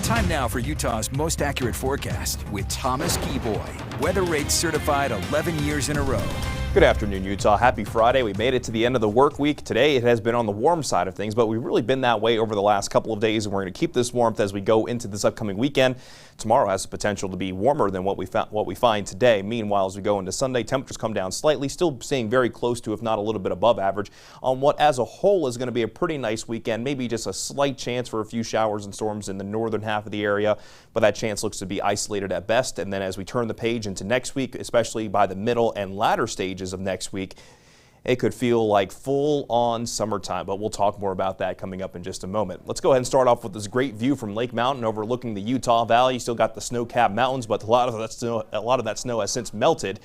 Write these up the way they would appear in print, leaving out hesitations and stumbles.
Time now for Utah's most accurate forecast with Thomas Keyboy. Weather rates certified 11 years in a row. Good afternoon, Utah. Happy Friday. We made it to the end of the work week. Today it has been on the warm side of things, but we've really been that way over the last couple of days, and we're going to keep this warmth as we go into this upcoming weekend. Tomorrow has the potential to be warmer than what we find today. Meanwhile, as we go into Sunday, temperatures come down slightly, still staying very close to, if not a little bit above average, on what as a whole is going to be a pretty nice weekend. Maybe just a slight chance for a few showers and storms in the northern half of the area, but that chance looks to be isolated at best. And then as we turn the page into next week, especially by the middle and latter stages of next week, it could feel like full-on summertime, but we'll talk more about that coming up in just a moment. Let's go ahead and start off with this great view from Lake Mountain overlooking the Utah Valley. You still got the snow-capped mountains, but a lot of that snow has since melted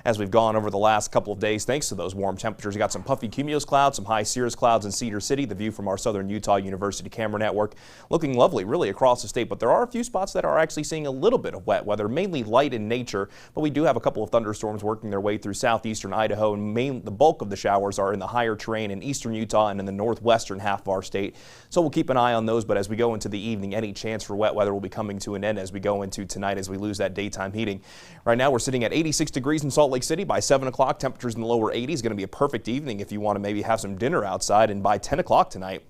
as we've gone over the last couple of days thanks to those warm temperatures. You got some puffy cumulus clouds, some high cirrus clouds in Cedar City. The view from our Southern Utah University camera network looking lovely really across the state, but there are a few spots that are actually seeing a little bit of wet weather, mainly light in nature, but we do have a couple of thunderstorms working their way through southeastern Idaho, and the bulk of the showers are in the higher terrain in eastern Utah and in the northwestern half of our state. So we'll keep an eye on those, but as we go into the evening, any chance for wet weather will be coming to an end as we go into tonight as we lose that daytime heating. Right now we're sitting at 86 degrees in Salt Lake City. By 7 o'clock, temperatures in the lower 80s. Going to be a perfect evening if you want to maybe have some dinner outside. And by 10 o'clock tonight,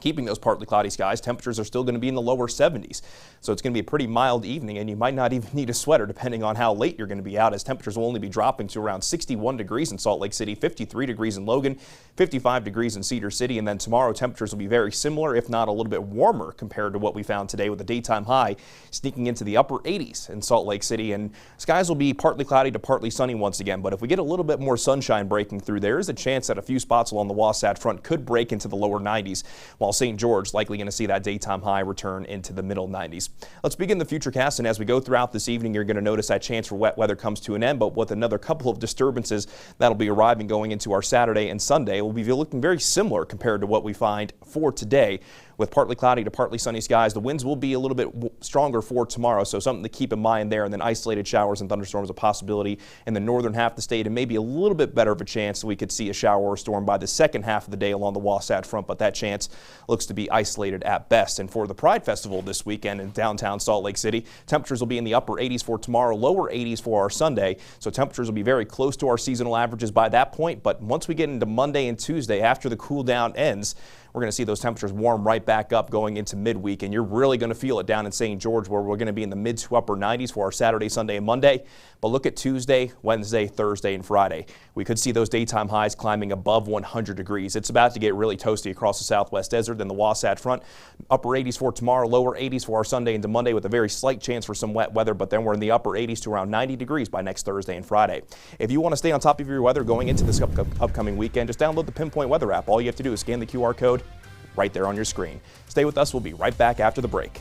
keeping those partly cloudy skies, temperatures are still going to be in the lower 70s. So it's going to be a pretty mild evening, and you might not even need a sweater depending on how late you're going to be out, as temperatures will only be dropping to around 61 degrees in Salt Lake City, 53 degrees in Logan, 55 degrees in Cedar City, and then tomorrow temperatures will be very similar, if not a little bit warmer compared to what we found today, with a daytime high sneaking into the upper 80s in Salt Lake City. And skies will be partly cloudy to partly sunny once again, but if we get a little bit more sunshine breaking through, there is a chance that a few spots along the Wasatch Front could break into the lower 90s, while St. George likely going to see that daytime high return into the middle 90s. Let's begin the futurecast, and as we go throughout this evening, you're going to notice that chance for wet weather comes to an end, but with another couple of disturbances that'll be arriving going into our Saturday and Sunday, will be looking very similar compared to what we find for today. With partly cloudy to partly sunny skies, the winds will be a little bit stronger for tomorrow, so something to keep in mind there. And then isolated showers and thunderstorms a possibility in the northern half of the state, and maybe a little bit better of a chance we could see a shower or storm by the second half of the day along the Wasatch Front, but that chance looks to be isolated at best. And for the Pride Festival this weekend in downtown Salt Lake City, temperatures will be in the upper 80s for tomorrow, lower 80s for our Sunday, so temperatures will be very close to our seasonal averages by that point. But once we get into Monday and Tuesday, after the cool down ends, we're going to see those temperatures warm right back up going into midweek, and you're really going to feel it down in St. George, where we're going to be in the mid to upper 90s for our Saturday, Sunday, and Monday. But look at Tuesday, Wednesday, Thursday, and Friday. We could see those daytime highs climbing above 100 degrees. It's about to get really toasty across the Southwest Desert and the Wasatch Front. Upper 80s for tomorrow, lower 80s for our Sunday into Monday, with a very slight chance for some wet weather, but then we're in the upper 80s to around 90 degrees by next Thursday and Friday. If you want to stay on top of your weather going into this upcoming weekend, just download the Pinpoint Weather app. All you have to do is scan the QR code right there on your screen. Stay with us. We'll be right back after the break.